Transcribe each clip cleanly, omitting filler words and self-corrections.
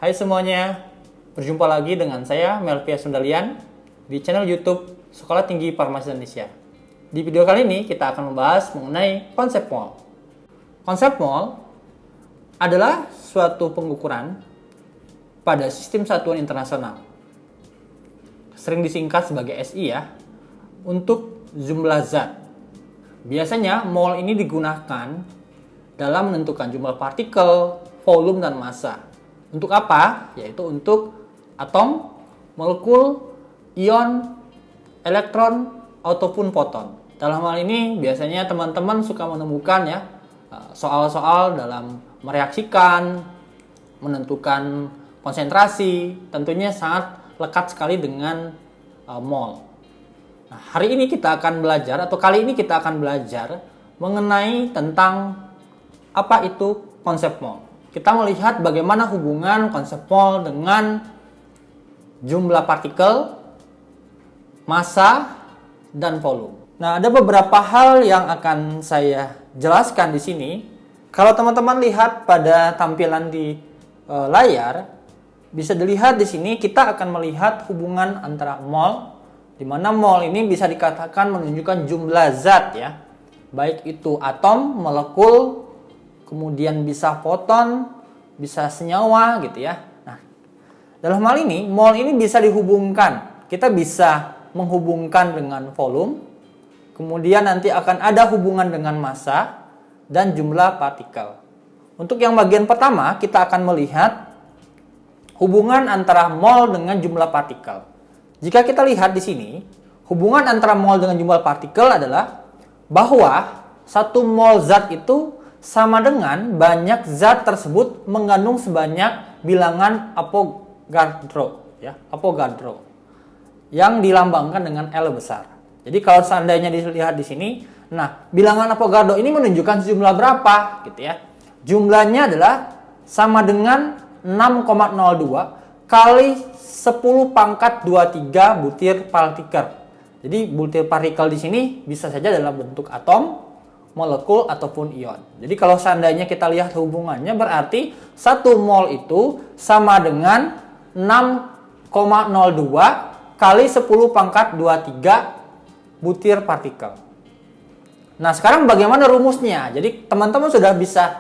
Hai semuanya, berjumpa lagi dengan saya Melvia Sundalian di channel YouTube Sekolah Tinggi Farmasi Indonesia. Di video kali ini kita akan membahas mengenai konsep mol. Konsep mol adalah suatu pengukuran pada sistem satuan internasional, sering disingkat sebagai SI ya, untuk jumlah zat. Biasanya mol ini digunakan dalam menentukan jumlah partikel, volume, dan massa. Untuk apa? Yaitu untuk atom, molekul, ion, elektron, ataupun foton. Dalam hal ini biasanya teman-teman suka menemukan ya soal-soal dalam mereaksikan, menentukan konsentrasi, tentunya sangat lekat sekali dengan mol. Nah, hari ini kita akan belajar, atau kali ini kita akan belajar mengenai tentang apa itu konsep mol. Kita melihat bagaimana hubungan konsep mol dengan jumlah partikel, massa, dan volume. Nah, ada beberapa hal yang akan saya jelaskan di sini. Kalau teman-teman lihat pada tampilan di layar, bisa dilihat di sini kita akan melihat hubungan antara mol, di mana mol ini bisa dikatakan menunjukkan jumlah zat ya, baik itu atom, molekul, kemudian bisa foton, bisa senyawa gitu ya. Nah, dalam hal ini mol ini bisa dihubungkan. Kita bisa menghubungkan dengan volume, kemudian nanti akan ada hubungan dengan massa dan jumlah partikel. Untuk yang bagian pertama, kita akan melihat hubungan antara mol dengan jumlah partikel. Jika kita lihat di sini, hubungan antara mol dengan jumlah partikel adalah bahwa satu mol zat itu sama dengan banyak zat tersebut mengandung sebanyak bilangan Avogadro, ya, Avogadro, yang dilambangkan dengan L besar. Jadi kalau seandainya dilihat di sini, nah bilangan Avogadro ini menunjukkan jumlah berapa, gitu ya? Jumlahnya adalah sama dengan 6,02 kali 10 pangkat 23 butir partikel. Jadi butir partikel di sini bisa saja dalam bentuk atom, molekul, ataupun ion. Jadi kalau seandainya kita lihat hubungannya, berarti 1 mol itu sama dengan 6,02 kali 10 pangkat 23 butir partikel. Nah, sekarang bagaimana rumusnya? Jadi teman-teman sudah bisa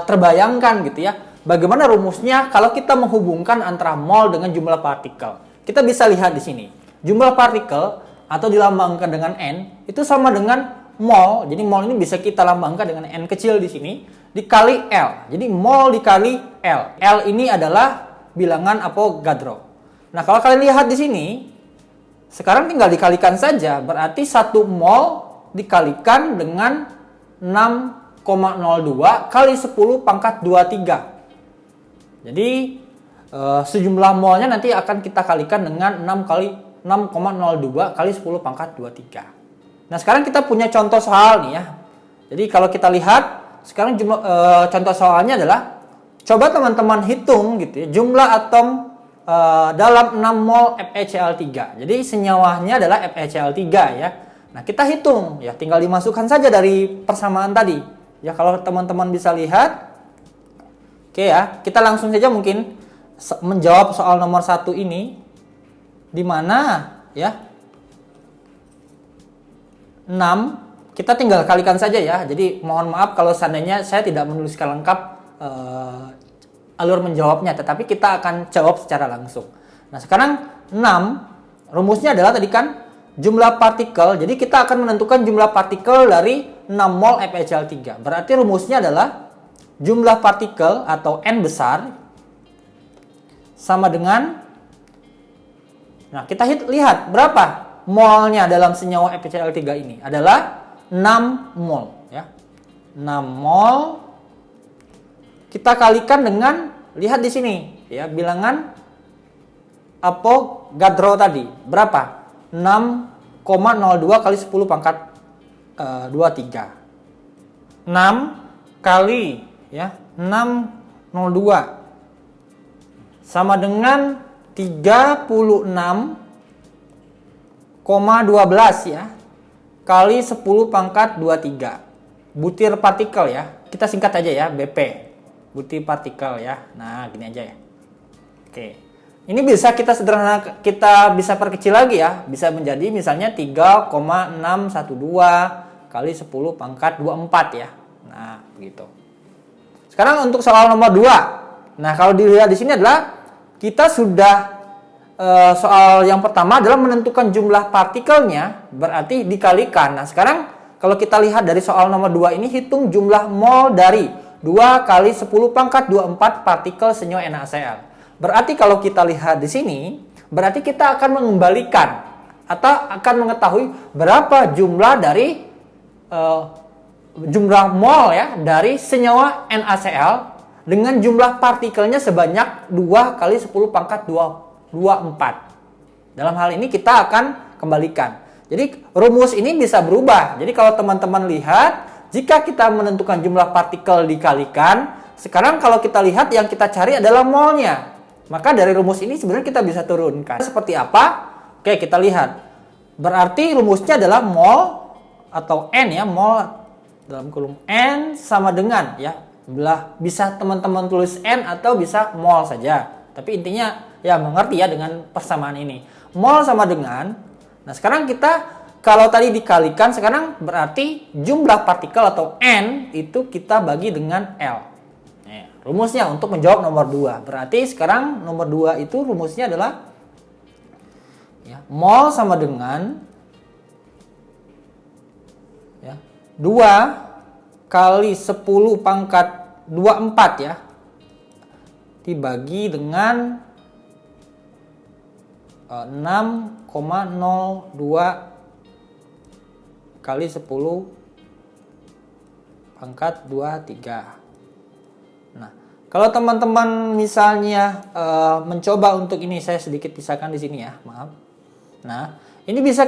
terbayangkan gitu ya, bagaimana rumusnya kalau kita menghubungkan antara mol dengan jumlah partikel. Kita bisa lihat di sini. Jumlah partikel atau dilambangkan dengan N itu sama dengan mol. Jadi mol ini bisa kita lambangkan dengan N kecil di sini dikali L. Jadi mol dikali L. L ini adalah bilangan Avogadro. Nah, kalau kalian lihat di sini, sekarang tinggal dikalikan saja. Berarti 1 mol dikalikan dengan 6,02 kali 10 pangkat 23. Jadi sejumlah molnya nanti akan kita kalikan dengan 6,02 kali 10 pangkat 23. Nah, sekarang kita punya contoh soal nih ya. Jadi kalau kita lihat sekarang contoh soalnya adalah coba teman-teman hitung gitu ya, jumlah atom dalam 6 mol FeCl3. Jadi senyawanya adalah FeCl3 ya. Nah, kita hitung ya, tinggal dimasukkan saja dari persamaan tadi. Ya, kalau teman-teman bisa lihat. Oke ya, kita langsung saja mungkin menjawab soal nomor 1 ini, di mana ya 6, kita tinggal kalikan saja ya. Jadi mohon maaf kalau seandainya saya tidak menuliskan lengkap alur menjawabnya, tetapi kita akan jawab secara langsung. Nah, sekarang 6, rumusnya adalah tadi kan jumlah partikel. Jadi kita akan menentukan jumlah partikel dari 6 mol FeCl3. Berarti rumusnya adalah jumlah partikel atau N besar sama dengan, nah kita lihat berapa molnya dalam senyawa FeCl3 ini adalah 6 mol ya. 6 mol kita kalikan dengan, lihat di sini ya, bilangan Avogadro tadi berapa? 6,02 kali 10 pangkat 23. 6 kali ya 602 sama dengan 36,12 ya kali 10 pangkat 23 butir partikel ya. Kita singkat aja ya, BP. Butir partikel ya. Nah, gini aja ya. Oke. Ini bisa kita bisa perkecil lagi ya. Bisa menjadi misalnya 3,612 kali 10 pangkat 24 ya. Nah, begitu. Sekarang untuk soal nomor 2. Nah, kalau dilihat di sini adalah kita sudah soal yang pertama adalah menentukan jumlah partikelnya, berarti dikalikan. Nah, sekarang kalau kita lihat dari soal nomor 2 ini, hitung jumlah mol dari 2 kali 10 pangkat 24 partikel senyawa NaCl. Berarti kalau kita lihat di sini, berarti kita akan mengembalikan atau akan mengetahui berapa jumlah dari jumlah mol ya dari senyawa NaCl dengan jumlah partikelnya sebanyak 2 kali 10 pangkat 24. Dalam hal ini kita akan kembalikan. Jadi rumus ini bisa berubah. Jadi kalau teman-teman lihat, jika kita menentukan jumlah partikel dikalikan, sekarang kalau kita lihat yang kita cari adalah molnya. Maka dari rumus ini sebenarnya kita bisa turunkan. Seperti apa? Oke, kita lihat. Berarti rumusnya adalah mol atau N ya, mol dalam kurung N sama dengan ya. Bisa teman-teman tulis N atau bisa mol saja. Tapi intinya ya mengerti ya dengan persamaan ini. Mol sama dengan, nah sekarang kita kalau tadi dikalikan, sekarang berarti jumlah partikel atau N itu kita bagi dengan L. Rumusnya untuk menjawab nomor 2. Berarti sekarang nomor 2 itu rumusnya adalah ya, mol sama dengan ya, 2 kali 10 pangkat 24 ya. Dibagi dengan 6,02 kali 10 pangkat 23. Nah, kalau teman-teman misalnya mencoba untuk ini, saya sedikit pisahkan di sini ya, maaf. Nah, ini bisa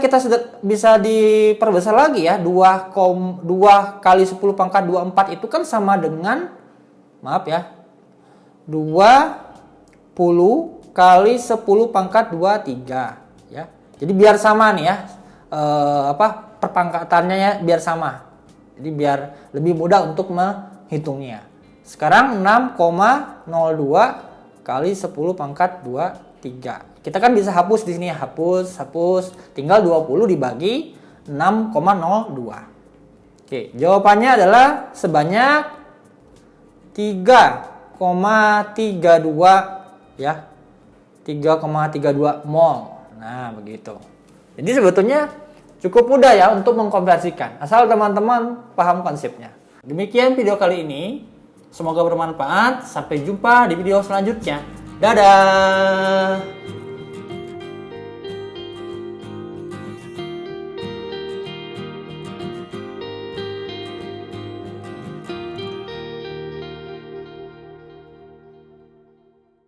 diperbesar lagi ya. 2 kali 10 pangkat 24 itu kan sama dengan, maaf ya, 20 kali 10 pangkat 23 ya. Jadi biar sama nih ya. Perpangkatannya ya biar sama. Jadi biar lebih mudah untuk menghitungnya. Sekarang 6,02 kali 10 pangkat 23. Kita kan bisa hapus di sini ya, hapus. Tinggal 20 dibagi 6,02. Oke, jawabannya adalah sebanyak 3,32 ya. 3,32 mol. Nah, begitu. Jadi sebetulnya cukup mudah ya untuk mengkonversikan, asal teman-teman paham konsepnya. Demikian video kali ini. Semoga bermanfaat. Sampai jumpa di video selanjutnya. Dadah!